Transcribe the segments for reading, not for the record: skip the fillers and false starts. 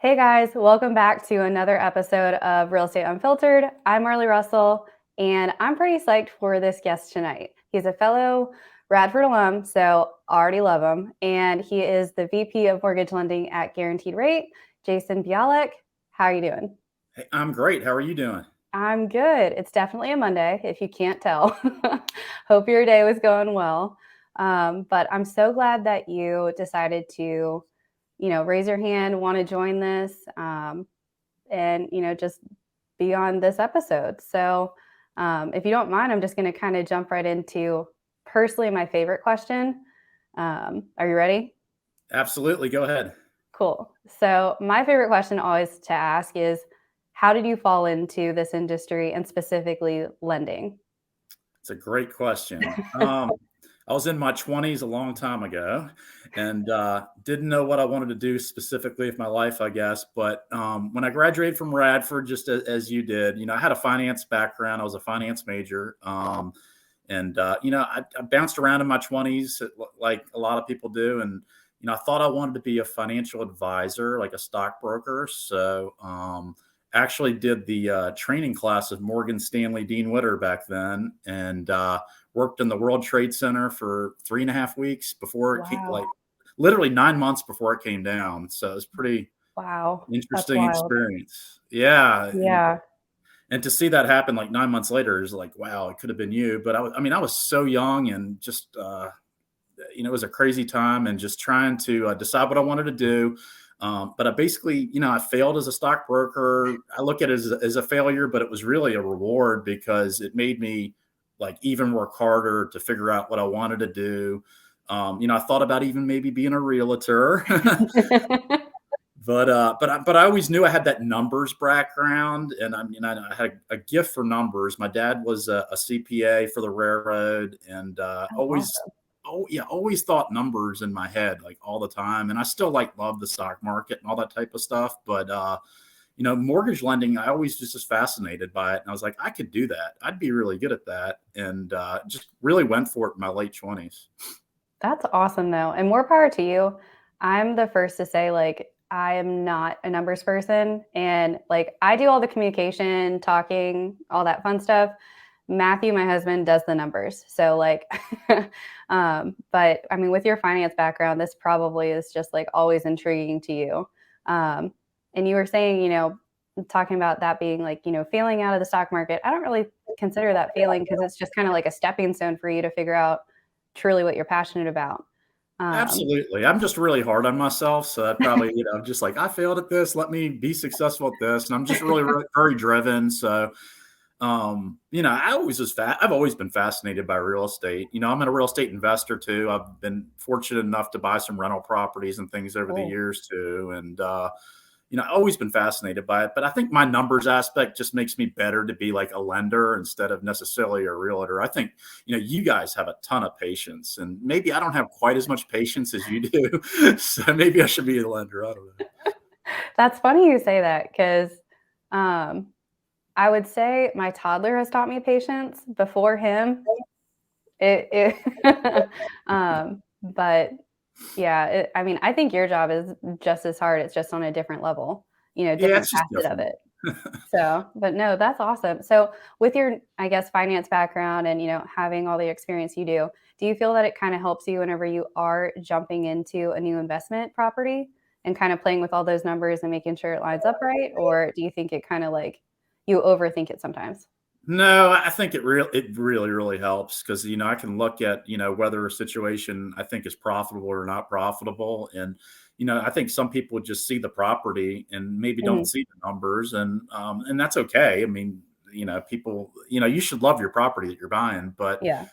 Hey guys, welcome back to another episode of Real Estate Unfiltered. I'm Marlee Russell, and I'm pretty psyched for this guest tonight. He's a fellow Radford alum, so already love him, and he is the VP of Mortgage Lending at Guaranteed Rate, Jason Bialek. How are you doing? Hey, I'm great. How are you doing? I'm good. It's definitely a Monday, if you can't tell. Hope your day was going well. But I'm so glad that you decided to, raise your hand, want to join this, and, just be on this episode. So, if you don't mind, I'm just going to kind of jump right into personally my favorite question. Are you ready? Absolutely. Go ahead. Cool. So, my favorite question always to ask is, how did you fall into this industry and specifically lending? It's a great question. I was in my 20s a long time ago and didn't know what I wanted to do specifically with my life, I guess. But when I graduated from Radford, just as you did, I had a finance background. I was a finance major. I bounced around in my 20s like a lot of people do. And, I thought I wanted to be a financial advisor, like a stockbroker. So, actually did the training class of Morgan Stanley Dean Witter back then, and worked in the World Trade Center for 3.5 weeks before it came, Wow. like literally 9 months before it came down. So it was pretty Wow. That's interesting wild. experience. Yeah, Yeah. and to see that happen like 9 months later is like, wow, it could have been you. But I was so young and just it was a crazy time and just trying to decide what I wanted to do. But I basically, I failed as a stockbroker. I look at it as a failure, but it was really a reward because it made me like even work harder to figure out what I wanted to do. I thought about even maybe being a realtor, but I always knew I had that numbers background, and I had a gift for numbers. My dad was a CPA for the railroad, and That's always, awesome. oh yeah, always thought numbers in my head like all the time. And I still like love the stock market and all that type of stuff, but mortgage lending, I always was just fascinated by it, and I was like, I could do that. I'd be really good at that, and just really went for it in my late 20s. That's awesome though. And more power to you. I'm the first to say, like, I am not a numbers person. And like, I do all the communication, talking, all that fun stuff. Matthew, my husband, does the numbers. So, like, but I mean, with your finance background, this probably is just like always intriguing to you. And you were saying, talking about that being like, failing out of the stock market. I don't really consider that failing because it's just kind of like a stepping stone for you to figure out truly what you're passionate about. Um, Absolutely. I'm just really hard on myself. So I probably, just like I failed at this. Let me be successful at this. And I'm just really, really very driven. So, I've always been fascinated by real estate. I'm a real estate investor too. I've been fortunate enough to buy some rental properties and things over the cool. years too. And, I've always been fascinated by it, but I think my numbers aspect just makes me better to be like a lender instead of necessarily a realtor. I think, you guys have a ton of patience, and maybe I don't have quite as much patience as you do. So maybe I should be a lender. I don't know. That's funny you say that because um, I would say my toddler has taught me patience before him. But yeah, I mean, I think your job is just as hard. It's just on a different level, Yeah, different it's just facet of different. it. So, but no, that's awesome. So, with your, I guess, finance background and, having all the experience you do you feel that it kind of helps you whenever you are jumping into a new investment property and kind of playing with all those numbers and making sure it lines up right? Or do you think it kind of like you overthink it sometimes? No, I think it really, really helps because, I can look at, whether a situation I think is profitable or not profitable. And, I think some people just see the property and maybe don't Mhm. see the numbers, and that's okay. I mean, people, you should love your property that you're buying, but Yeah.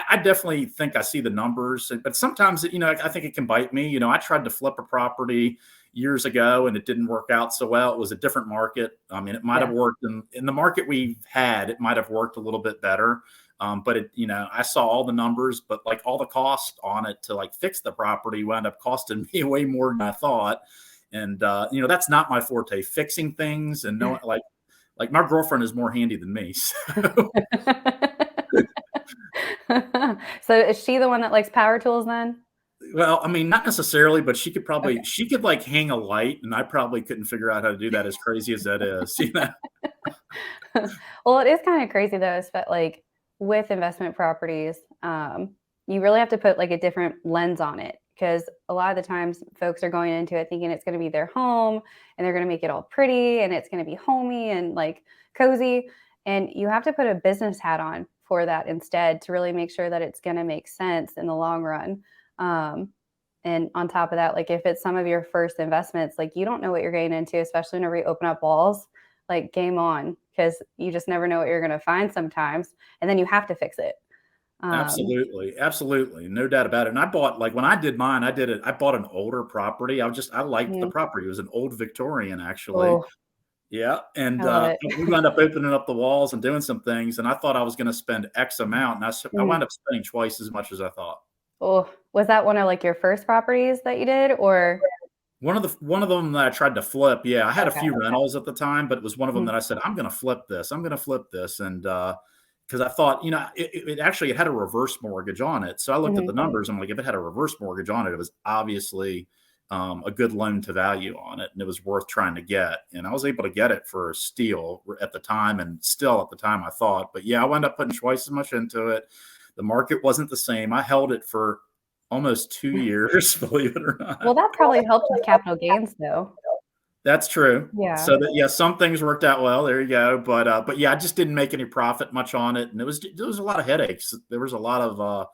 I definitely think I see the numbers, but sometimes, I think it can bite me. I tried to flip a property years ago and it didn't work out so well. It was a different market. I mean, it might have Yeah. worked in the market we've had, it might have worked a little bit better. But I saw all the numbers, but like all the cost on it to like fix the property wound up costing me way more than I thought. And, that's not my forte, fixing things and no, like my girlfriend is more handy than me. So So is she the one that likes power tools then? Well, I mean, not necessarily, but Okay. she could like hang a light, and I probably couldn't figure out how to do that as crazy as that is. Well, it is kind of crazy though, but like with investment properties, you really have to put like a different lens on it because a lot of the times folks are going into it thinking it's going to be their home and they're going to make it all pretty and it's going to be homey and like cozy. And you have to put a business hat on for that instead to really make sure that it's going to make sense in the long run. Um, and on top of that, like if it's some of your first investments, like you don't know what you're getting into, especially whenever you open up walls, like game on, because you just never know what you're going to find sometimes. And then you have to fix it. Um, Absolutely, absolutely, no doubt about it. And I bought like when I did mine, I did it. I bought an older property. I liked the mhm. property. It was an old Victorian, actually. Oh, Yeah, and I love it. we wound up opening up the walls and doing some things. And I thought I was going to spend X amount, and I Mhm. wound up spending twice as much as I thought. Oh, was that one of like your first properties that you did, or One of them that I tried to flip, yeah, I had a okay? few rentals at the time, but it was one of them Mhm. that I said, "I'm gonna flip this. I'm gonna flip this," and, because I thought, it actually it had a reverse mortgage on it, so I looked at the Mhm. numbers, I'm like, if it had a reverse mortgage on it, it was obviously, a good loan to value on it, and it was worth trying to get, and I was able to get it for a steal at the time, and still at the time I thought, but yeah, I wound up putting twice as much into it. The market wasn't the same. I held it for almost 2 years, believe it or Well, not. that probably helped with capital gains, though. That's true. Yeah. So that yeah, some things worked out well. There you go. But yeah, I just didn't make any profit much on it, and there was a lot of headaches. There was a lot of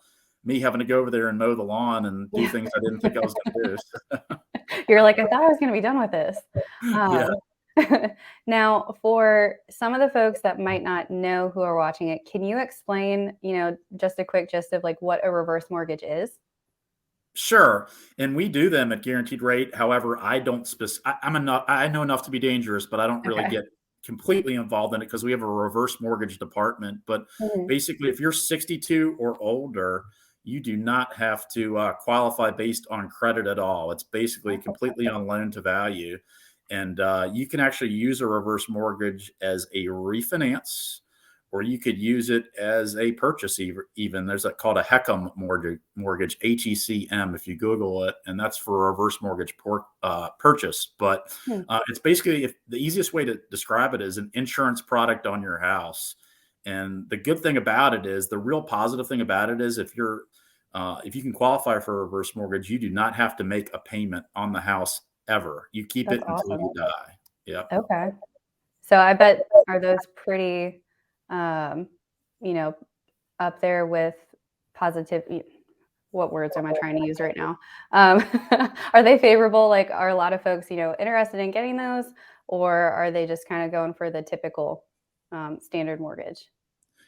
me having to go over there and mow the lawn and do Yeah. things I didn't think I was going to You're like, I thought I was going to be done with this. do. Yeah. Um, now, for some of the folks that might not know who are watching it, can you explain, just a quick gist of like what a reverse mortgage is? Sure, and we do them at guaranteed rate. However, I don't I'm enough. I know enough to be dangerous, but I don't really Okay. get completely involved in it because we have a reverse mortgage department. But Mhm. basically, if you're 62 or older, you do not have to qualify based on credit at all. It's basically Oh, completely on loan to value, and you can actually use a reverse mortgage as a refinance or you could use it as a purchase even. There's a called a HECM mortgage, HECM, if you Google it, and that's for a reverse mortgage purchase. But hmm, it's basically, if the easiest way to describe it is an insurance product on your house. And the good thing about it is, the real positive thing about it is, if you can qualify for a reverse mortgage, you do not have to make a payment on the house ever. You keep that's it until awesome. you die. Yep. Okay. So I bet are those pretty, um, you know, up there with positive. What words am I trying to use right now? Um, are they favorable? Like, are a lot of folks, interested in getting those, or are they just kind of going for the typical standard mortgage?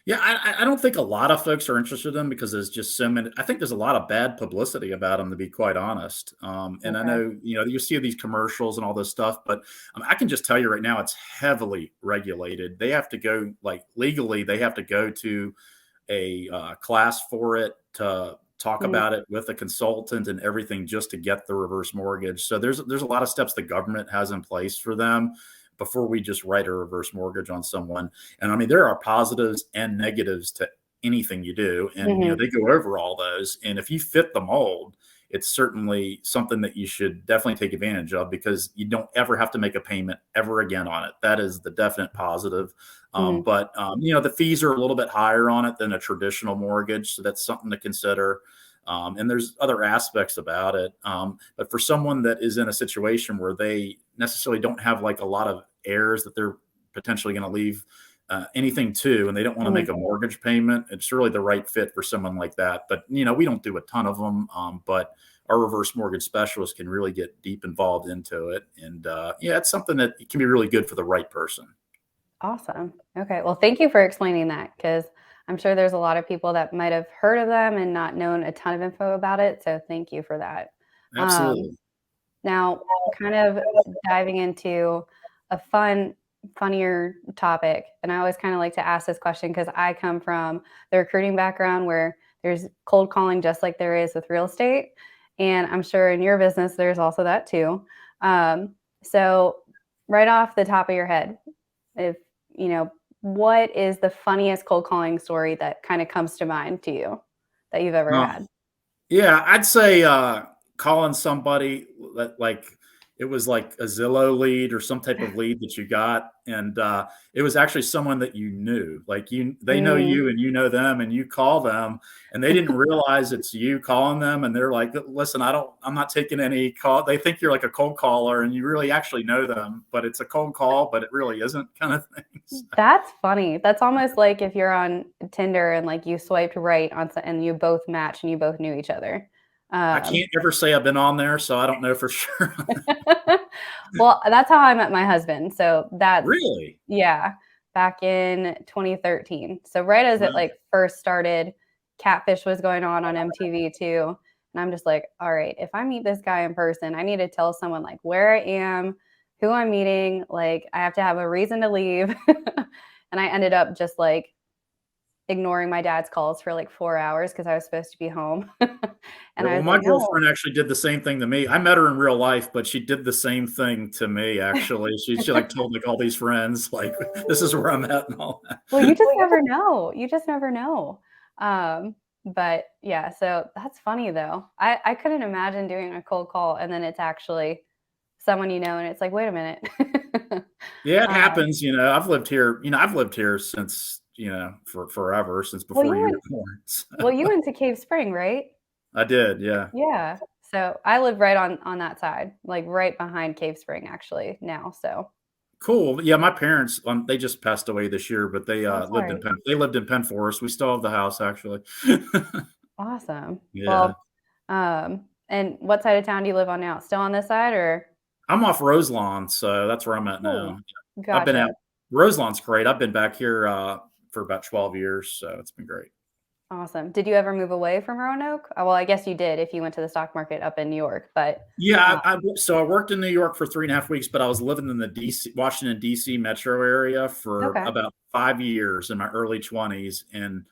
Yeah, I don't think a lot of folks are interested in them because there's just so many. I think there's a lot of bad publicity about them, to be quite honest. And I Okay. know you see these commercials and all this stuff, but I can just tell you right now, it's heavily regulated. They have to go like legally. They have to go to a class for it to talk Mhm. about it with a consultant and everything just to get the reverse mortgage. So there's a lot of steps the government has in place for them before we just write a reverse mortgage on someone. And I mean, there are positives and negatives to anything you do, and Mhm. they go over all those. And if you fit the mold, it's certainly something that you should definitely take advantage of because you don't ever have to make a payment ever again on it. That is the definite positive. Mhm. The fees are a little bit higher on it than a traditional mortgage, so that's something to consider. And there's other aspects about it. But for someone that is in a situation where they necessarily don't have like a lot of heirs that they're potentially going to leave anything to, and they don't want to Mhm. make a mortgage payment, it's really the right fit for someone like that. But we don't do a ton of them, but our reverse mortgage specialist can really get deep involved into it, and yeah, it's something that can be really good for the right person. Awesome. Okay. Well, thank you for explaining that because I'm sure there's a lot of people that might have heard of them and not known a ton of info about it. So thank you for that. Um, Absolutely. Now, kind of diving into a funnier topic, and I always kind of like to ask this question because I come from the recruiting background where there's cold calling just like there is with real estate, and I'm sure in your business there's also that too. So, right off the top of your head, if you know, what is the funniest cold calling story that kind of comes to mind to you that you've ever Uh, had? Yeah, I'd say calling somebody that like it was like a Zillow lead or some type of lead that you got, and it was actually someone that you knew. Like they know Mm. you and you know them, and you call them, and they didn't realize it's you calling them, and they're like, "Listen, I'm not taking any call." They think you're like a cold caller, and you really actually know them, but it's a cold call, but it really isn't, kind of things. That's funny. That's almost like if you're on Tinder and like you swiped right on and you both matched and you both knew each other. I Um, can't ever say I've been on there, so I don't know for sure. well, that's how I met my husband. So that's, Really? yeah, back in 2013. So right as it Wow. like first started, Catfish was going on MTV too. And I'm just like, all right, if I meet this guy in person, I need to tell someone like where I am, who I'm meeting. Like I have to have a reason to leave. And I ended up just like ignoring my dad's calls for like 4 hours because I was supposed to be home. Yeah, And I well, was my like, no. girlfriend actually did the same thing to me. I met her in real life, but she did the same thing to me, actually. She like told like all these friends, like, this is where I'm at and all that. Well, you just never know. You just never know. But yeah, so that's funny though. I couldn't imagine doing a cold call and then it's actually someone you know, and it's like, wait a minute. Yeah, it um, happens. I've lived here since, for forever, since well, before you you went were born. So, well, you went to Cave Spring, right? I did, yeah. Yeah. So I live right on that side, like right behind Cave Spring actually now. So Cool. Yeah, my parents, they just passed away this year, but oh, sorry. They lived in Penn Forest. We still have the house, actually. Awesome. Yeah. Well, and what side of town do you live on now? Still on this side or? I'm off Roselawn, so that's where I'm at now. Oh, Yeah. I've been gotcha. out. Roselawn's great. I've been back here for about 12 years, so it's been great. Awesome. Did you ever move away from Roanoke? Well, I guess you did if you went to the stock market up in New York, but Yeah, uh, so I worked in New York for 3.5 weeks, but I was living in the Washington D.C. metro area for okay. about 5 years in my early 20s, and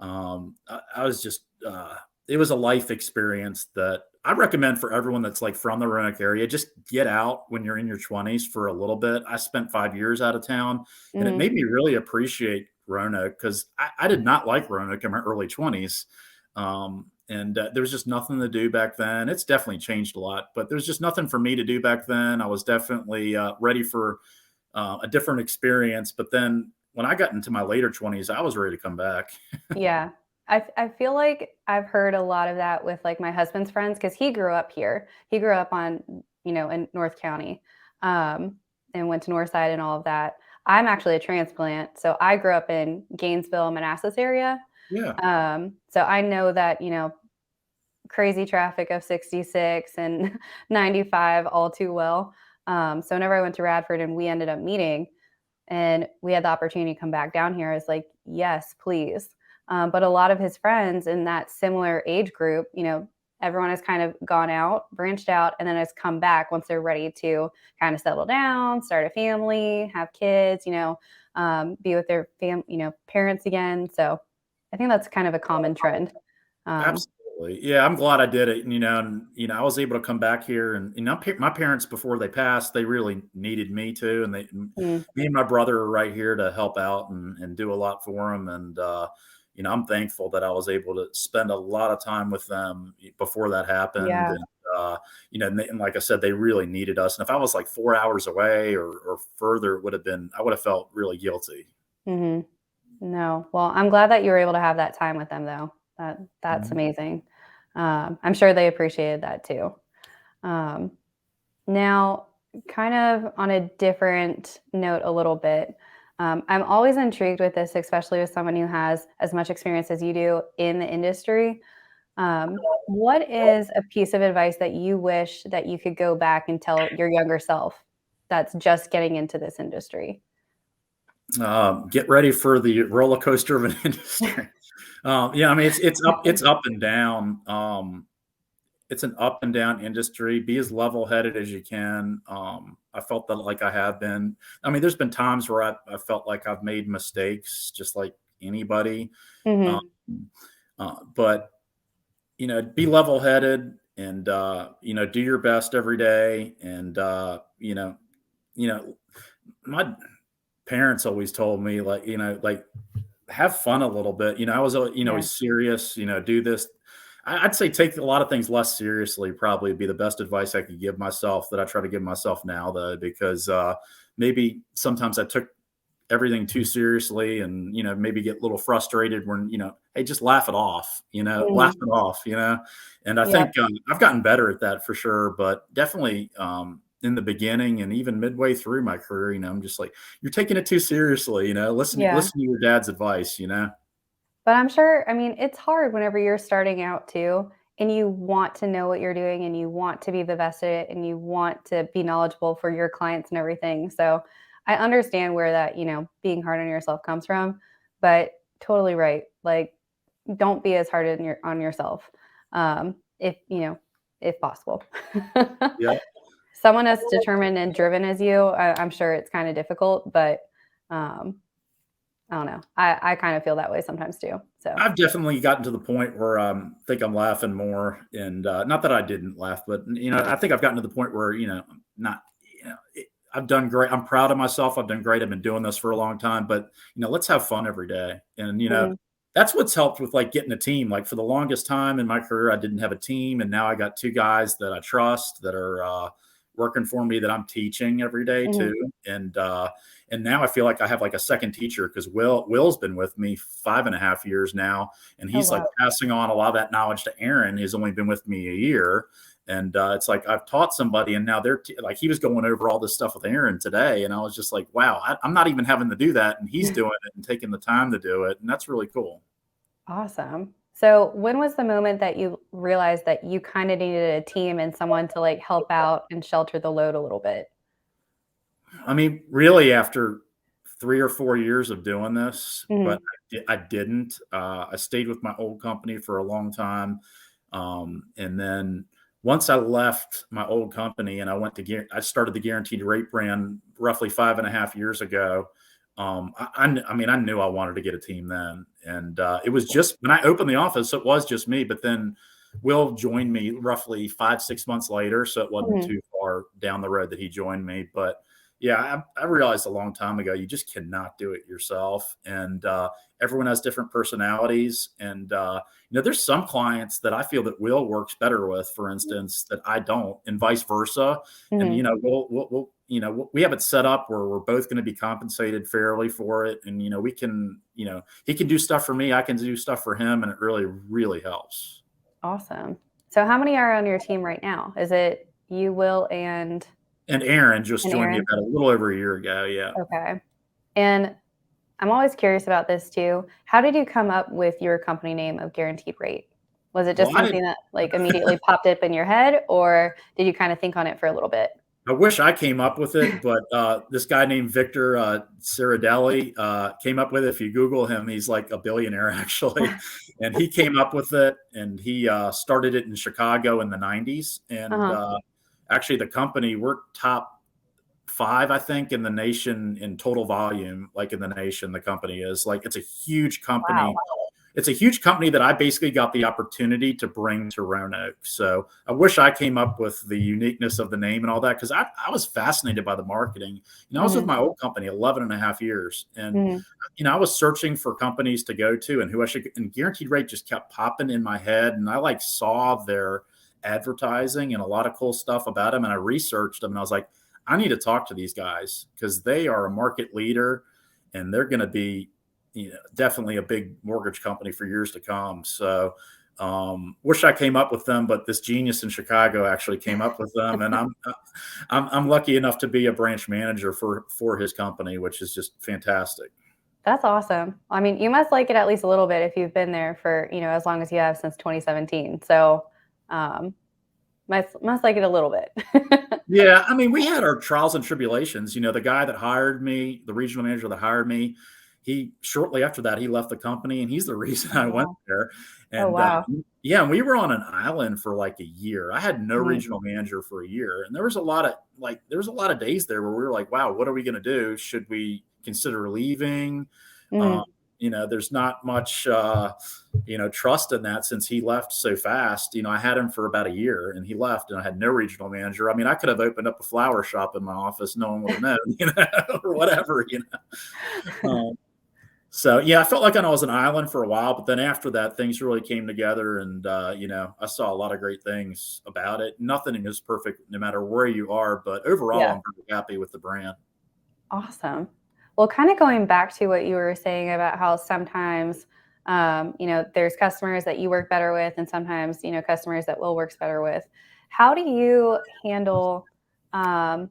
I was just it was a life experience that I recommend for everyone that's like from the Roanoke area. Just get out when you're in your 20s for a little bit. I spent 5 years out of town, and it Mhm. made me really appreciate Roanoke because I did not like Roanoke in my early 20s. And there was just nothing to do back then. It's definitely changed a lot, but there's just nothing for me to do back then. I was definitely ready for a different experience. But then when I got into my later 20s, I was ready to come back. Yeah. I feel like I've heard a lot of that with like my husband's friends because he grew up here. He grew up on, in North County, and went to Northside and all of that. I'm actually a transplant, so I grew up in Gainesville, Manassas area. Yeah. So I know that, crazy traffic of 66 and 95 all too well. So whenever I went to Radford and we ended up meeting and we had the opportunity to come back down here, I was like, yes, please. But a lot of his friends in that similar age group, everyone has kind of gone out, branched out, and then has come back once they're ready to kind of settle down, start a family, have kids, be with their parents again. So I think that's kind of a common trend. Um, Absolutely. Yeah, I'm glad I did it. I was able to come back here, and my parents before they passed, they really needed me too, and mm, me and my brother are right here to help out and do a lot for them. And I'm thankful that I was able to spend a lot of time with them before that happened. yeah. And and like I said, they really needed us. And if I was like 4 hours away or further, I would have felt really guilty. Hmm. No. Well, I'm glad that you were able to have that time with them, though. That's Mhm. amazing. I'm sure they appreciated that too. Um, Now, kind of on a different note, a little bit. I'm always intrigued with this, especially with someone who has as much experience as you do in the industry. What is a piece of advice that you wish that you could go back and tell your younger self that's just getting into this industry? Get ready for the roller coaster of an industry. Yeah, I mean it's up and down. It's an up and down industry. Be as level headed as you can. I felt that like I have been. I mean, there's been times where I felt like I've made mistakes, just like anybody. Um, Hmm. but be level headed and do your best every day. And you know, my parents always told me like have fun a little bit. I was Yeah. always serious. Do this. I'd say take a lot of things less seriously, probably be the best advice I could give myself, that I try to give myself now, though, because maybe sometimes I took everything too seriously, and maybe get a little frustrated when hey, just laugh it off, laugh Mhm. it off, and I Yep. think I've gotten better at that for sure, but definitely in the beginning and even midway through my career, I'm just like, you're taking it too seriously, Yeah. listen to your dad's advice. But I'm sure, I mean, it's hard whenever you're starting out too, and you want to know what you're doing and you want to be the best at it and you want to be knowledgeable for your clients and everything. So I understand where that, being hard on yourself comes from, but totally right. Like, don't be as hard on yourself. If, if possible. Yeah. Someone as determined and driven as you, I'm sure it's kind of difficult, but um, I don't know. I kind of feel that way sometimes too. So, I've definitely gotten to the point where think I'm laughing more, and not that I didn't laugh, but I think I've gotten to the point where not I've done great. I'm proud of myself. I've done great. I've been doing this for a long time, but let's have fun every day, and mhm, that's what's helped with like getting a team. Like for the longest time in my career, I didn't have a team, and now I got two guys that I trust that are working for me that I'm teaching every day mhm. too, and now I feel like I have like a second teacher, because Will's been with me 5.5 years now, and Oh, he's like wow. passing on a lot of that knowledge to Aaron, who's only been with me a year. And it's like I've taught somebody, and now like he was going over all this stuff with Aaron today, and I was just like, wow, I'm not even having to do that, and he's doing it and taking the time to do it, and that's really cool. Awesome. So, when was the moment that you realized that you kinda needed a team and someone to, like, help out and shelter the load a little bit? I mean, really, after 3 or 4 years of doing this, but Mhm, I didn't. I stayed with my old company for a long time, and then once I left my old company and I started the Guaranteed Rate brand roughly 5.5 years ago. I mean, I knew I wanted to get a team then, and it was just when I opened the office, it was just me. But then Will joined me roughly 5, 6 months later, so it wasn't mhm. too far down the road that he joined me. But yeah, I realized a long time ago you just cannot do it yourself, and everyone has different personalities. And there's some clients that I feel that Will works better with, for instance, that I don't, and vice versa. And Mhm. we'll we have it set up where we're both going to be compensated fairly for it, and we can he can do stuff for me, I can do stuff for him, and it really helps. Awesome. So, how many are on your team right now? Is it you, Will, And Aaron just and joined me Aaron? about a little over a year ago. Yeah. Okay. And I'm always curious about this too. How did you come up with your company name of Guaranteed Rate? Was it Well, just I didn't something that, like, immediately popped up in your head, or did you kinda think on it for a little bit? I wish I came up with it, but this guy named Victor Ciradelli came up with it. If you Google him, he's like a billionaire actually, and he came up with it, and he started it in Chicago in the '90s. And Uh-huh. actually, the company, we're top five, I think, in the nation in total volume. Like in the nation, the company is like, it's a huge Wow. company. It's a huge company that I basically got the opportunity to bring to Roanoke. So I wish I came up with the uniqueness of the name and all that, because I was fascinated by the marketing. I was with Mhm, my old company 11 and a half years. And, mhm, I was searching for companies to go to and who I should, and Guaranteed Rate just kept popping in my head. And I like saw their advertising and a lot of cool stuff about them. And I researched them, and I was like, I need to talk to these guys, because they are a market leader, and they're going to be definitely a big mortgage company for years to come. So, wish I came up with them, but this genius in Chicago actually came up with them, and I'm lucky enough to be a branch manager for his company, which is just fantastic. That's awesome. I mean, you must like it at least a little bit if you've been there for, as long as you have since 2017. So, um, must like it a little bit. Yeah, I mean, we had our trials and tribulations. The guy that hired me, the regional manager that hired me, he shortly after that he left the company, and he's the reason Oh, I went wow. there. Oh, And wow. yeah, and we were on an island for like a year. I had no Mhm, regional manager for a year, and there was a lot of days there where we were like, "Wow, what are we going to do? Should we consider leaving?" Um, mhm. there's not much. Trust in that, since he left so fast. I had him for about a year, and he left, and I had no regional manager. I mean, I could have opened up a flower shop in my office. No one would have known, or whatever. Um, So yeah, I felt like I was an island for a while, but then after that, things really came together, and I saw a lot of great things about it. Nothing is perfect, no matter where you are, but overall, Yeah. I'm very happy with the brand. Awesome. Well, kind of going back to what you were saying about how sometimes, there's customers that you work better with, and sometimes, customers that Will works better with. How do you handle, um,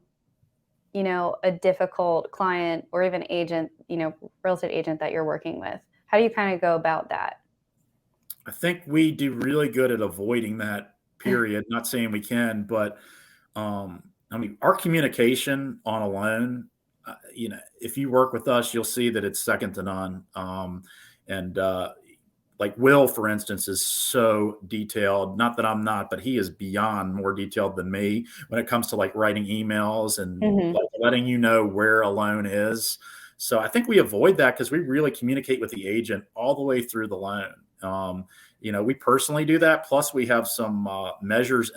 a difficult client or even agent, real estate agent that you're working with? How do you kind of go about that? I think we do really good at avoiding that period. Not saying we can, but I mean, our communication on a loan, if you work with us, you'll see that it's second to none. And Like Will, for instance, is so detailed. Not that I'm not, but he is beyond more detailed than me when it comes to like writing emails and Hmm. like letting you know where a loan is. So I think we avoid that because we really communicate with the agent all the way through the loan. We personally do that. Plus, we have some measures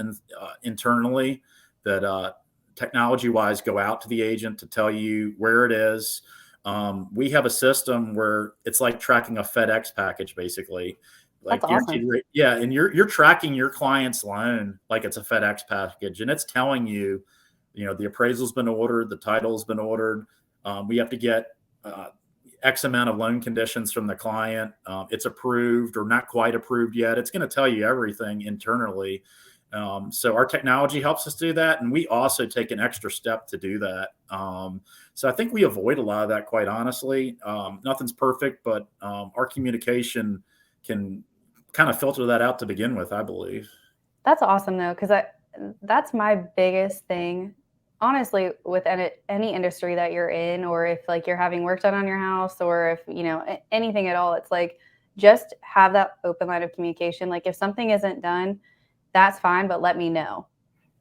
internally that technology wise go out to the agent to tell you where it is. We have a system where it's like tracking a FedEx package, basically, That's like awesome. guaranteed rate. Yeah, and you're tracking your client's loan like it's a FedEx package, and it's telling you, the appraisal's been ordered, the title's been ordered. We have to get uh, X amount of loan conditions from the client. It's approved or not quite approved yet. It's going to tell you everything internally. So our technology helps us do that, and we also take an extra step to do that. So I think we avoid a lot of that, quite honestly. Nothing's perfect, but our communication can kind of filter that out to begin with, I believe. That's awesome though, because that's my biggest thing, honestly, with any industry that you're in, or if like you're having work done on your house, or if anything at all. It's like just have that open line of communication. Like if something isn't done, that's fine, but let me know.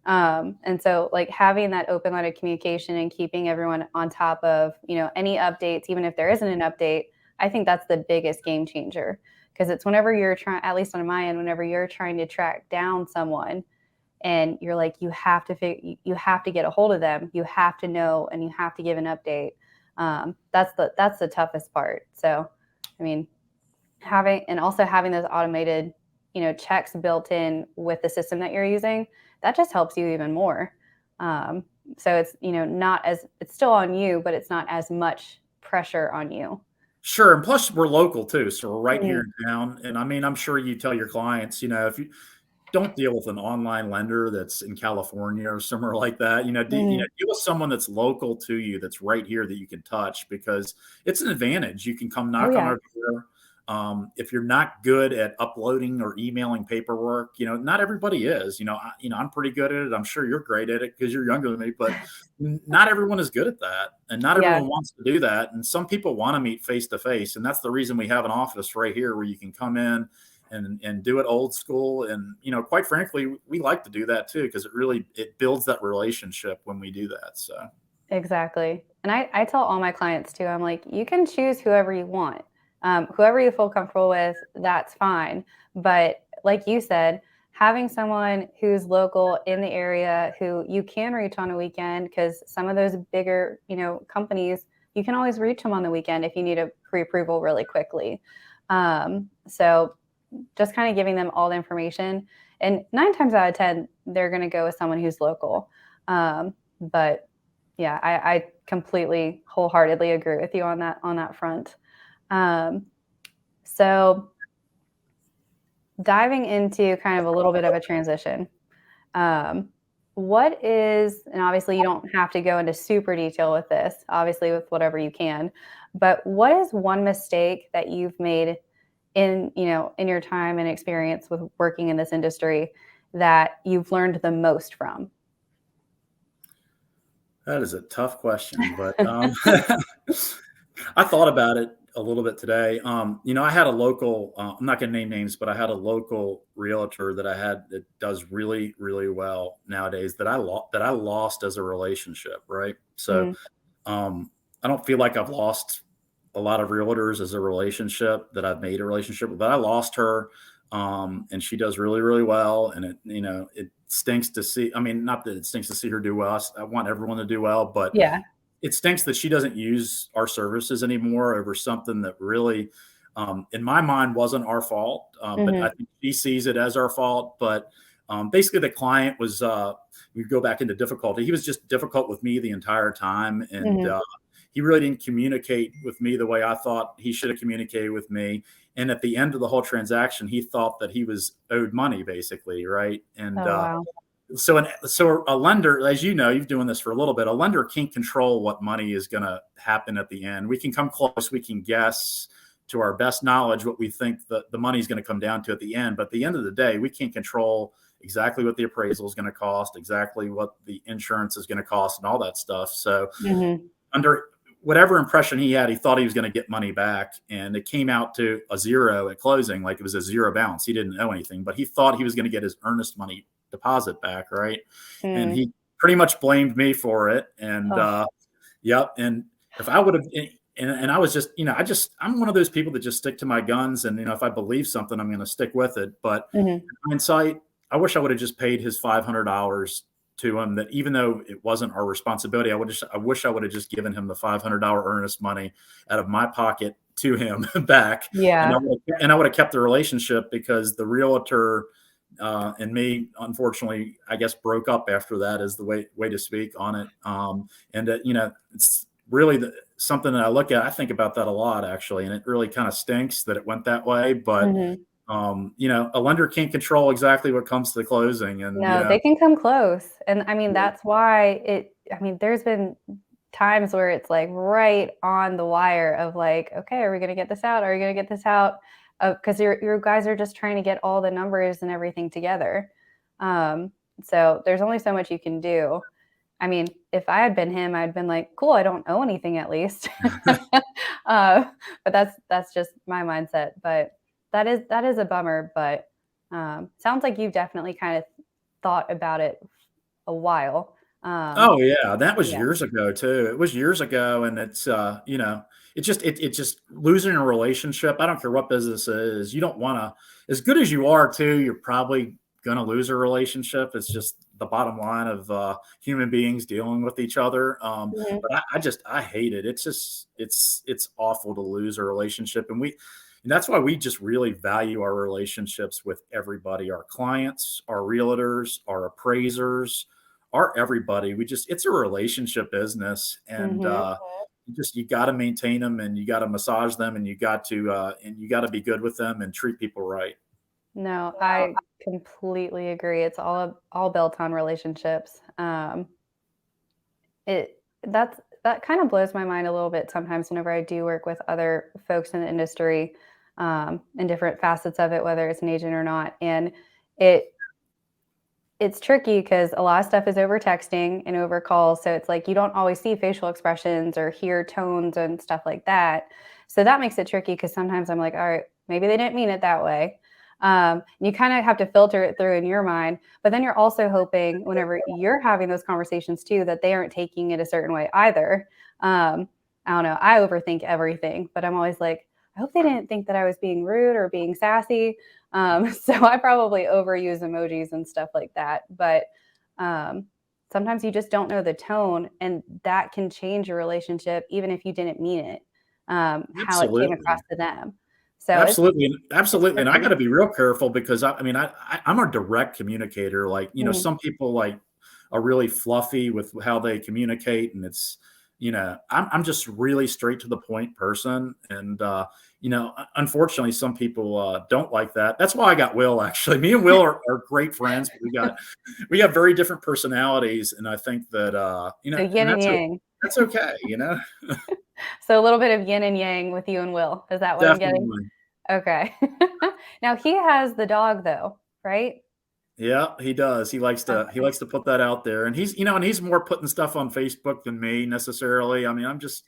And so like having that open line of communication and keeping everyone on top of any updates, even if there isn't an update, I think that's the biggest game changer, because it's whenever you're trying, at least on my end, whenever you're trying to track down someone and you're like, you have to get a hold of them, you have to know, and you have to give an update. That's the toughest part. So I mean, having those automated checks built in with the system that you're using, that just helps you even more. um, so it's not as, it's still on you, but it's not as much pressure on you. Sure, and plus we're local too, so we're right here Mhm. in town. And I mean, I'm sure you tell your clients, if you don't deal with an online lender that's in California or somewhere like that. Mhm. Deal with someone that's local to you, that's right here that you can touch, because it's an advantage. You can come Oh knock on yeah. our door. If you're not good at uploading or emailing paperwork, not everybody is. I'm pretty good at it. I'm sure you're great at it because you're younger than me, but not everyone is good at that, and not Yeah. everyone wants to do that. And some people want to meet face to face, and that's the reason we have an office right here where you can come in and do it old school. And quite frankly, we like to do that too, because it builds that relationship when we do that. So Exactly. And I tell all my clients too, I'm like, you can choose whoever you want. Whoever you feel comfortable with, that's fine. But like you said, having someone who's local in the area who you can reach on a weekend, because some of those bigger, companies, you can always reach them on the weekend if you need a pre-approval really quickly. So just kind of giving them all the information. And 9 times out of 10, they're going to go with someone who's local. But yeah, I completely wholeheartedly agree with you on that front. Um, so diving into kind of a little bit of a transition. Um, what is, and obviously you don't have to go into super detail with this, obviously with whatever you can, but what is one mistake that you've made in your time and experience with working in this industry that you've learned the most from? that is a tough question, but I thought about it a little bit today. I had a local, I'm not going to name names, but I had a local realtor that I had that does really, really well nowadays, that I lost as a relationship. Right. So, Mm, um, I don't feel like I've lost a lot of realtors as a relationship that I've made a relationship with, but I lost her. And she does really, really well. And it stinks to see, I mean, not that it stinks to see her do well. I want everyone to do well, but yeah. it stinks that she doesn't use our services anymore over something that really, in my mind, wasn't our fault. But I Mhm. think she sees it as our fault. But basically, the client was, we go back into difficulty. He was just difficult with me the entire time. And Mhm. he really didn't communicate with me the way I thought he should have communicated with me. And at the end of the whole transaction, he thought that he was owed money, basically, right? And Oh, wow. so a lender, as you know, you've doing this for a little bit, a lender can't control what money is going to happen at the end. We can come close, we can guess to our best knowledge what we think the money is going to come down to at the end. But at the end of the day, we can't control exactly what the appraisal is going to cost, exactly what the insurance is going to cost, and all that stuff. So Mhm. under whatever impression he had, he thought he was going to get money back, and it came out to a zero at closing, like it was a zero balance. He didn't owe anything, but he thought he was going to get his earnest money deposit back, right? And Mm. he pretty much blamed me for it. And Oh. yep. And if I would have, and I was just, I'm one of those people that just stick to my guns, and if I believe something, I'm going to stick with it. But Mhm. in hindsight, I wish I would have just paid his $500 to him. That even though it wasn't our responsibility, I wish I would have just given him the $500 earnest money out of my pocket to him back, and Yeah. I would have kept the relationship, because the realtor and me, unfortunately, I guess broke up after that, is the way to speak on it. And it's really something that I look at. I think about that a lot, actually, and it really kind of stinks that it went that way. But Mhm. a lender can't control exactly what comes to the closing, and No, they can come close, and I mean, that's why I mean, there's been times where it's, like, right on the wire of, like, "Okay, are we gonna get this out? Are we gonna get this out?" Because your guys are just trying to get all the numbers and everything together. Um, so there's only so much you can do. I mean, if I had been him, I'd been like, "Cool, I don't owe anything at least." Uh, but that's just my mindset, but that is a bummer, but, sounds like you've definitely kind of thought about it a while. Oh yeah, that was Yeah. years ago too. It was years ago, and it's it just losing a relationship. I don't care what business it is. You don't want to, as good as you are too. You're probably gonna lose a relationship. It's just the bottom line of human beings dealing with each other. Mhm, But I hate it. It's just it's awful to lose a relationship, and that's why we just really value our relationships with everybody, our clients, our realtors, our appraisers, our everybody. It's a relationship business, and mhm. you got to maintain them, and you got to massage them, and you got to be good with them and treat people right. No, I completely agree. It's all built on relationships. That kind of blows my mind a little bit sometimes whenever I do work with other folks in the industry, in different facets of it, whether it's an agent or not. And it it's tricky because a lot of stuff is over texting and over calls. So it's like you don't always see facial expressions or hear tones and stuff like that. So that makes it tricky because sometimes I'm like, all right, maybe they didn't mean it that way. You kind of have to filter it through in your mind, but then you're also hoping whenever you're having those conversations too that they aren't taking it a certain way either. I don't know. I overthink everything, but I'm always like, I hope they didn't think that I was being rude or being sassy. So I probably overuse emojis and stuff like that. But um, sometimes you just don't know the tone, and that can change your relationship, even if you didn't mean it, how it came across Absolutely. to them. So Absolutely, it's absolutely, and I tricky. gotta be real careful, because I'm a direct communicator. Like, Mm, some people, like, are really fluffy with how they communicate, and I'm just really straight to the point person, and unfortunately, some people don't like that. That's why I got Will. Actually, me and Will are great friends, but we got very different personalities, and I think that so yin and and yang. that's okay. So a little bit of yin and yang with you and Will. Is that what I'm getting? Definitely. Okay. Now he has the dog though, right? Yeah, he does. He Okay. likes to put that out there, and he's more putting stuff on Facebook than me necessarily. I mean, I'm just,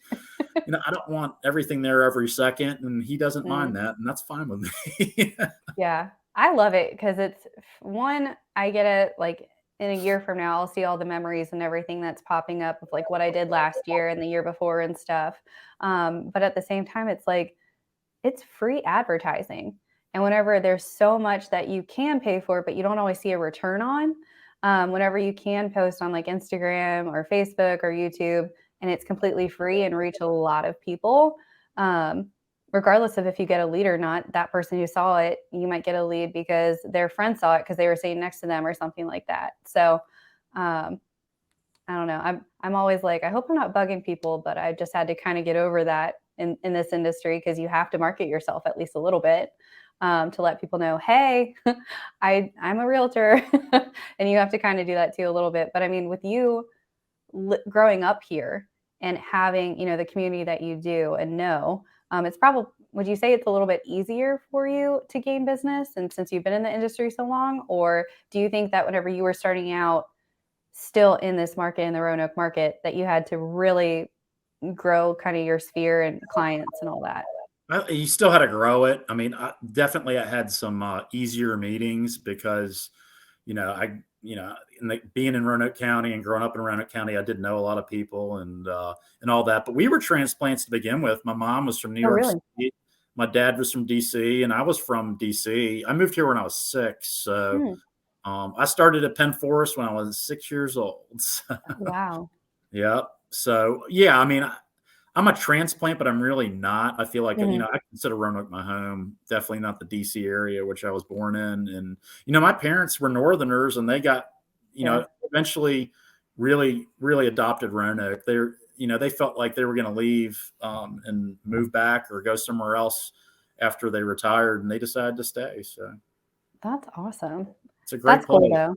I don't want everything there every second, and he doesn't mind Mm. that, and that's fine with me. Yeah, I love it because it's one, I get it like in a year from now, I'll see all the memories and everything that's popping up of like what I did last year and the year before and stuff. But at the same time, it's like it's free advertising. And whenever there's so much that you can pay for, but you don't always see a return on, whenever you can post on like Instagram or Facebook or YouTube and it's completely free and reach a lot of people. Um, Regardless of if you get a lead or not, that person who saw it, you might get a lead because their friend saw it because they were sitting next to them or something like that. So um, I don't know. I'm always like, I hope I'm not bugging people, but I just had to kind of get over that in this industry because you have to market yourself at least a little bit to let people know, hey, I'm a realtor, and you have to kind of do that too a little bit. But I mean, with you growing up here and having the community that you do and know, it's probably, would you say it's a little bit easier for you to gain business and since you've been in the industry so long, or do you think that whenever you were starting out still in this market, in the Roanoke market, that you had to really grow kind of your sphere and clients and all that? You still had to grow it. I mean, definitely I had some easier meetings because, you know, being in Roanoke County and growing up in Roanoke County, I did know a lot of people and all that. But we were transplants to begin with. My mom was from New Oh, York really? City. My dad was from DC, and I was from DC. I moved here when I was 6, so Hmm. I started at Penn Forest when I was 6 years old. So, Oh, wow. yeah. So yeah, I mean, I'm a transplant, but I'm really not. I feel like, Hmm. I consider Roanoke my home, definitely not the DC area, which I was born in. And, my parents were Northerners and they got, Yeah. eventually really, really adopted Roanoke. They felt like they were going to leave and move back or go somewhere else after they retired and they decided to stay. So That's awesome. it's a great That's cool place. though.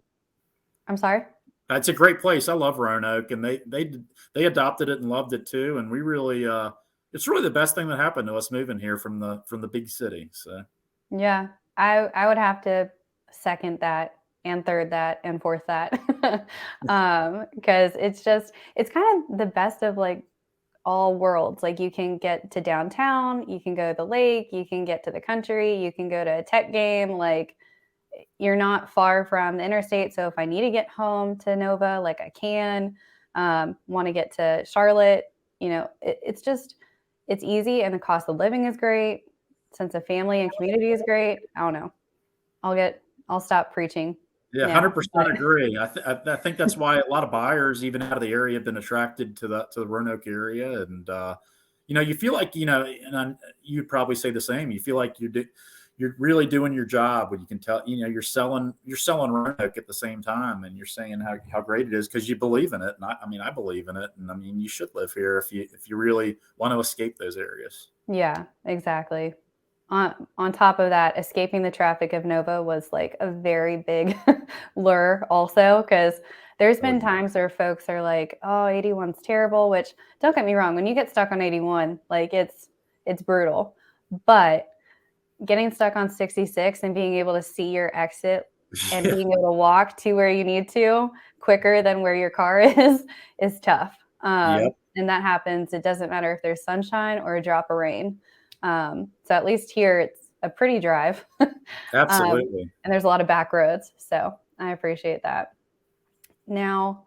I'm sorry. It's a great place. I love Roanoke, and they adopted it and loved it too. And we really, it's really the best thing that happened to us moving here from the big city. So Yeah, I would have to second that and third that and fourth that. Because it's kind of the best of like all worlds. Like you can get to downtown, you can go to the lake, you can get to the country, you can go to a tech game. Like you're not far from the interstate. So if I need to get home to Nova, like I can, want to get to Charlotte, it's just, it's easy and the cost of living is great. Sense of family and community is great. I don't know. I'll stop preaching yeah, now. 100% agree. I think that's why a lot of buyers, even out of the area, have been attracted to the Roanoke area, and you feel like you'd probably say the same. You feel like you're really doing your job when you can tell you're selling Roanoke at the same time, and you're saying how great it is because you believe in it. And I believe in it, and I mean you should live here if you really want to escape those areas. Yeah, exactly. On top of that, escaping the traffic of Nova was like a very big lure also because there's Oh been yeah, times where folks are like, "Oh, 81's terrible," which don't get me wrong, when you get stuck on 81, like it's brutal. But getting stuck on 66 and being able to see your exit and yeah, being able to walk to where you need to quicker than where your car is tough. yep, And that happens. It doesn't matter if there's sunshine or a drop of rain. So at least here it's a pretty drive. absolutely. And there's a lot of back roads. So I appreciate that. Now,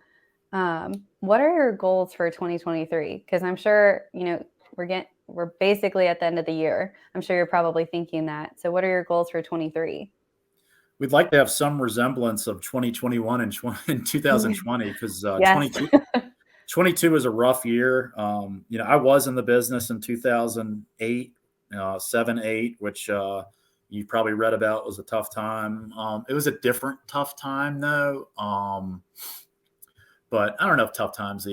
what are your goals for 2023? Because I'm sure, we're basically at the end of the year. I'm sure you're probably thinking that. So what are your goals for 23? We'd like to have some resemblance of 2021 and 2020 because Yes. 22 was a rough year. I was in the business in 2008, 7, 8, which you probably read about was a tough time. It was a different tough time though. But I don't know if tough times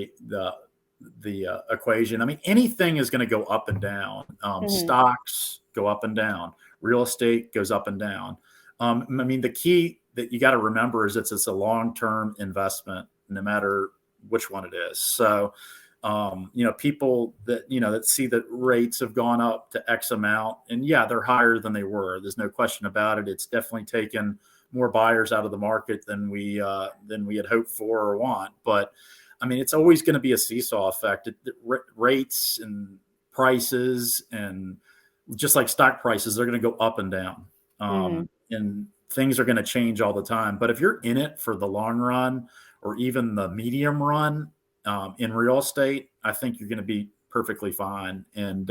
the equation. I mean, anything is going to go up and down. Mhm. Stocks go up and down. Real estate goes up and down. I mean, the key that you got to remember is it's a long-term investment, no matter which one it is. So, people that see that rates have gone up to X amount, and yeah, they're higher than they were. There's no question about it. It's definitely taken more buyers out of the market than we had hoped for or want. But I mean, it's always going to be a seesaw effect. Rates and prices, and just like stock prices, they're going to go up and down, Mhm. and things are going to change all the time. But if you're in it for the long run or even the medium run in real estate, I think you're going to be perfectly fine. And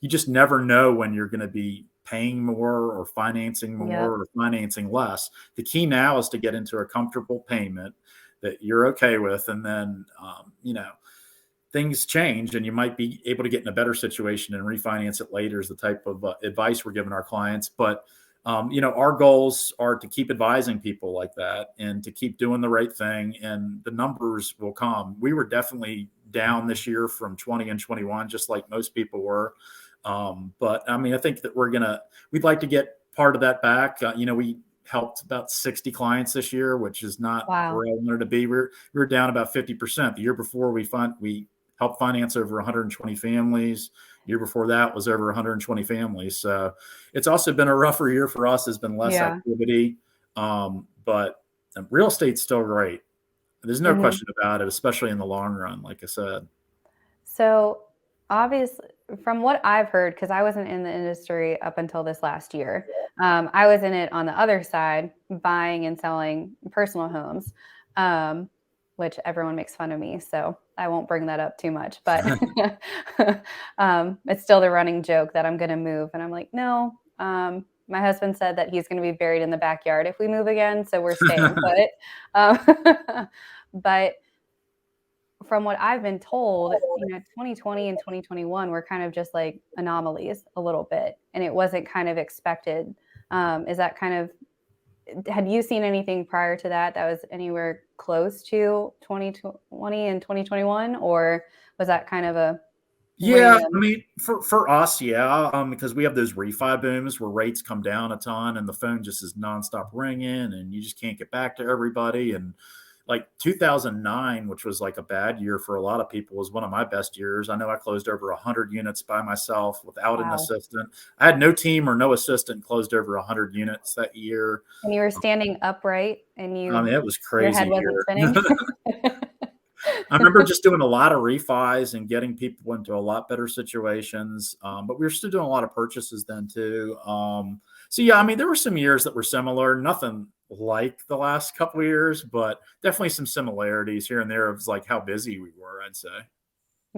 you just never know when you're going to be paying more Yep. or financing less. The key now is to get into a comfortable payment that you're okay with, and then things change and you might be able to get in a better situation and refinance it later is the type of advice we're giving our clients. But, our goals are to keep advising people like that and to keep doing the right thing, and the numbers will come. We were definitely down this year from 20 and 21, just like most people were. But I mean, I think that we'd like to get part of that back. We helped about 60 clients this year, which is not Wow. where I wanted to be. We were down about 50%. The year before we helped finance over 120 families. Year before that was over 120 families. So it's also been a rougher year for us. There's been less Yeah. activity. But real estate's still great. There's no Mhm. question about it, especially in the long run, like I said. So, obviously, from what I've heard, because I wasn't in the industry up until this last year, I was in it on the other side, buying and selling personal homes, um, which everyone makes fun of me. So I won't bring that up too much. But it's still the running joke that I'm going to move. And I'm like, no. My husband said that he's going to be buried in the backyard if we move again. So we're staying put. But from what I've been told, 2020 and 2021 were kind of just like anomalies a little bit, and it wasn't kind of expected. Is that kind of, had you seen anything prior to that that was anywhere close to 2020 and 2021, or was that kind of a Yeah, I random? mean, for us, yeah, because we have those refi booms where rates come down a ton and the phone just is nonstop ringing and you just can't get back to everybody. And like 2009, which was like a bad year for a lot of people, was one of my best years. I know I closed over 100 units by myself without an Wow. assistant. I had no team or no assistant, closed over 100 units that year. And you were standing upright and I mean, it was your head crazy wasn't here. spinning? I remember just doing a lot of refis and getting people into a lot better situations. But we were still doing a lot of purchases then too. So yeah, I mean, there were some years that were similar, nothing like the last couple of years, but definitely some similarities here and there of like how busy we were, I'd say.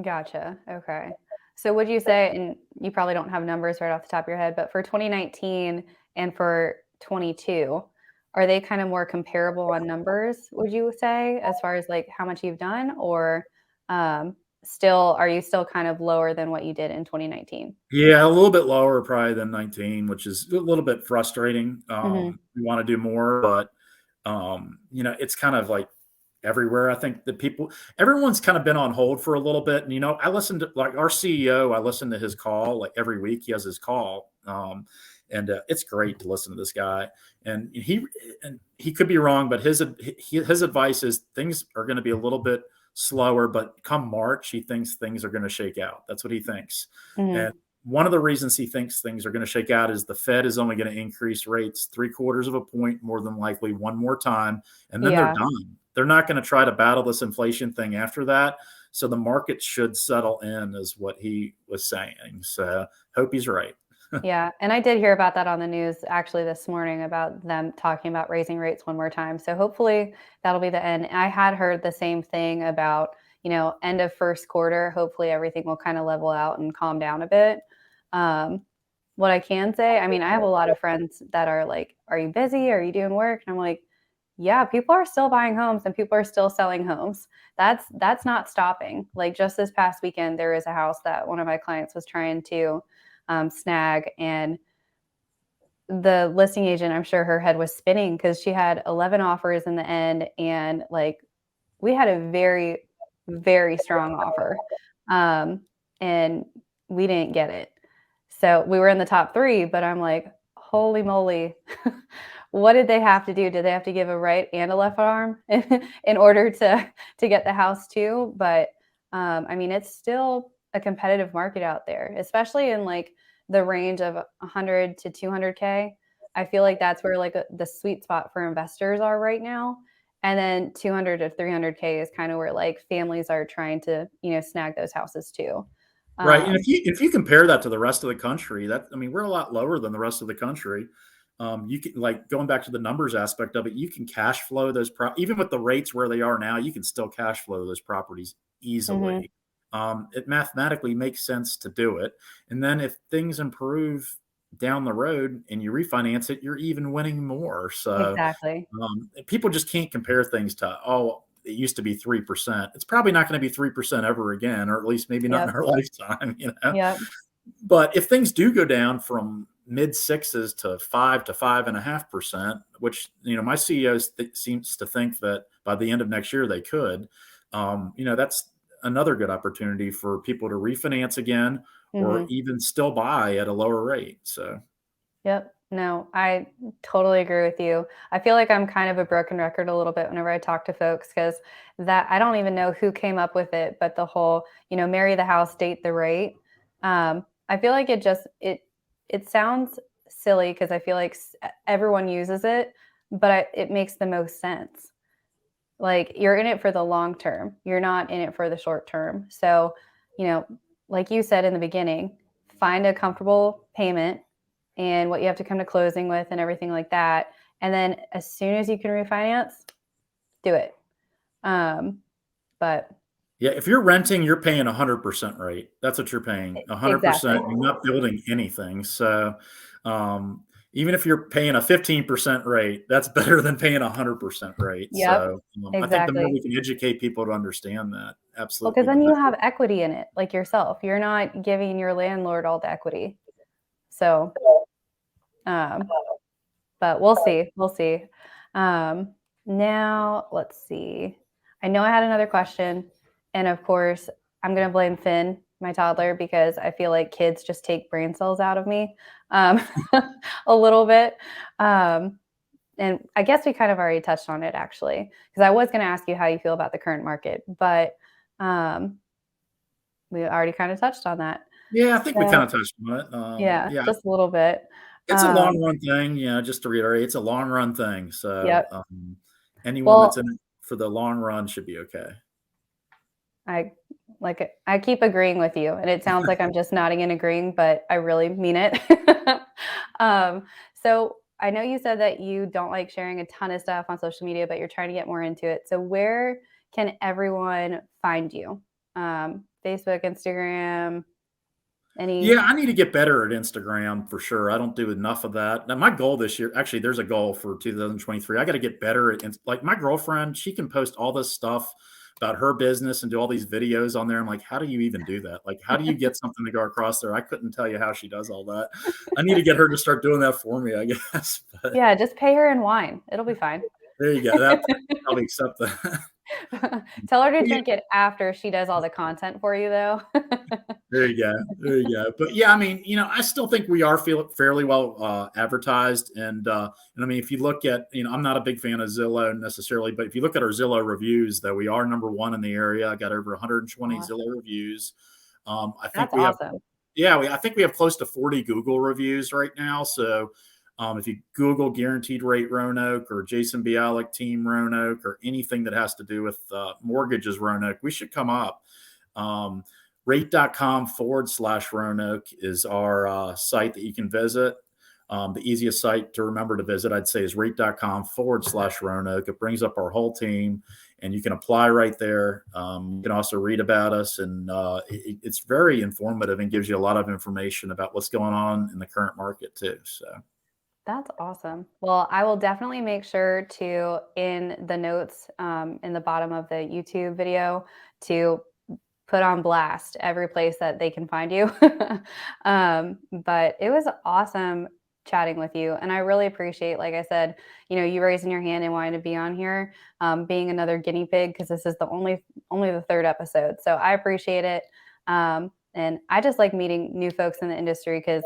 Gotcha. Okay. So would you say, and you probably don't have numbers right off the top of your head, but for 2019 and for 22, are they kind of more comparable on numbers, would you say, as far as like how much you've done, or um, are you still kind of lower than what you did in 2019? Yeah, a little bit lower probably than 19, which is a little bit frustrating. Hmm. We want to do more, but it's kind of like everywhere. I think that everyone's kind of been on hold for a little bit. And, I listened to like our CEO, I listen to his call like every week. He has his call. And it's great to listen to this guy. And he could be wrong, but his advice is things are going to be a little bit slower, but come March, he thinks things are going to shake out. That's what he thinks. And Hmm. one of the reasons he thinks things are going to shake out is the Fed is only going to increase rates 3/4 of a point, more than likely one more time, and then they're Yeah. done. They're not going to try to battle this inflation thing after that. So the market should settle in, is what he was saying. So hope he's right. Yeah, and I did hear about that on the news actually this morning about them talking about raising rates one more time. So hopefully that'll be the end. I had heard the same thing about, end of first quarter. Hopefully everything will kind of level out and calm down a bit. Um, what I can say, I mean, I have a lot of friends that are like, "Are you busy? Are you doing work?" And I'm like, "Yeah, people are still buying homes and people are still selling homes. That's not stopping." Like just this past weekend, there is a house that one of my clients was trying to snag, and the listing agent, I'm sure her head was spinning because she had 11 offers in the end, and like we had a very, very strong offer, um, and we didn't get it. So we were in the top three, but I'm like, holy moly, what did they have to do? Did they have to give a right and a left arm in order to get the house too? But I mean, it's still a competitive market out there, especially in like the range of 100 to 200K. I feel like that's where like the sweet spot for investors are right now. And then 200 to 300K is kind of where like families are trying to, snag those houses too. Right. And Um, if you compare that to the rest of the country, I mean, we're a lot lower than the rest of the country. You can, like, going back to the numbers aspect of it, you can cash flow even with the rates where they are now, you can still cash flow those properties mhm. easily. It mathematically makes sense to do it. And then if things improve down the road and you refinance it, you're even winning more. So Exactly. people just can't compare things to, oh, it used to be 3%. It's probably not going to be 3% ever again, or at least maybe not in Yep. our lifetime, Yep. But if things do go down from mid sixes to 5.5%, which, my CEO seems to think that by the end of next year they could, that's another good opportunity for people to refinance again, or Hmm. even still buy at a lower rate. So Yep. No, I totally agree with you. I feel like I'm kind of a broken record a little bit whenever I talk to folks, because that I don't even know who came up with it, but the whole, marry the house, date the rate. I feel like it sounds silly because I feel like everyone uses it, but it makes the most sense. Like, you're in it for the long term. You're not in it for the short term. So, you know, like you said in the beginning, find a comfortable payment and what you have to come to closing with and everything like that. And then as soon as you can refinance, do it. But yeah, if you're renting, you're paying 100% rate. That's what you're paying, exactly. 100%. You're not building anything. So even if you're paying a 15% rate, that's better than paying 100% rate. Yep. So I think the more Exactly. we can educate people to understand that, Well, because absolutely the then you better. have equity in it, like yourself. You're not giving your landlord all the equity. So, um, but we'll see. We'll see. Um, Now, let's see. I know I had another question. And of course, I'm going to blame Finn, my toddler, because I feel like kids just take brain cells out of me, um, a little bit. Um, and I guess we kind of already touched on it, actually, because I was going to ask you how you feel about the current market, but um, we already kind of touched on that. Yeah, I think we kind So, of touched on it. yeah, Yeah, just a little bit. it's a long Um, run thing. Just to reiterate, it's a long run thing. So yep. anyone that's Well, in it for the long run should be okay. I I keep agreeing with you, and it sounds like I'm just nodding and agreeing, but I really mean it. So I know you said that you don't like sharing a ton of stuff on social media, but you're trying to get more into it. So where can everyone find you? Facebook, Instagram, any? Yeah, I need to get better at Instagram for sure. I don't do enough of that. Now, my goal this year, actually, there's a goal for 2023. I got to get better at, like, my girlfriend, she can post all this stuff about her business and do all these videos on there. I'm like, how do you even do that? Like, how do you get something to go across there? I couldn't tell you how she does all that. I need to get her to start doing that for me, I guess. But Yeah, just pay her in wine. It'll be fine. there you go. That probably accept that. Tell her to drink it after she does all the content for you, though. There you go. There you go. But yeah, I mean, I still think we are fairly well advertised, and I mean, if you look at, I'm not a big fan of Zillow necessarily, but if you look at our Zillow reviews, though, we are number one in the area. I got over 120 Zillow Awesome. reviews. I think That's we have, awesome. yeah, I think we have close to 40 Google reviews right now. So if you Google guaranteed rate Roanoke or Jason Bialek team Roanoke or anything that has to do with mortgages Roanoke, we should come up. Um, rate.com/Roanoke is our site that you can visit. The easiest site to remember to visit, I'd say, is rate.com/Roanoke. It brings up our whole team, and you can apply right there. You can also read about us, and it's very informative and gives you a lot of information about what's going on in the current market, too. So, That's awesome. Well, I will definitely make sure to, in the notes, in the bottom of the YouTube video, to put on blast every place that they can find you. But it was awesome chatting with you. And I really appreciate, like I said, you raising your hand and wanting to be on here, being another guinea pig, because this is only the third episode. So I appreciate it. And I just like meeting new folks in the industry, because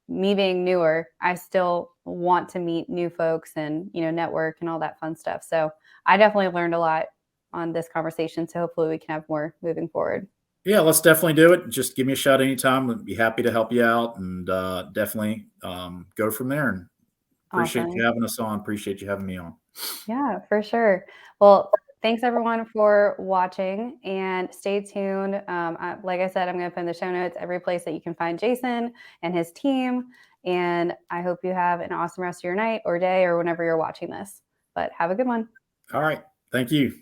me being newer, I still want to meet new folks and, network and all that fun stuff. So I definitely learned a lot on this conversation. So hopefully we can have more moving forward. yeah, let's definitely do it. Just give me a shout anytime. I'd be happy to help you out, and definitely go from there. And appreciate you Awesome. having us on. Appreciate you having me on. Yeah, for sure. Well, thanks everyone for watching, and stay tuned. Like I said, I'm going to put in the show notes every place that you can find Jason and his team. And I hope you have an awesome rest of your night or day or whenever you're watching this. But have a good one. All right. Thank you.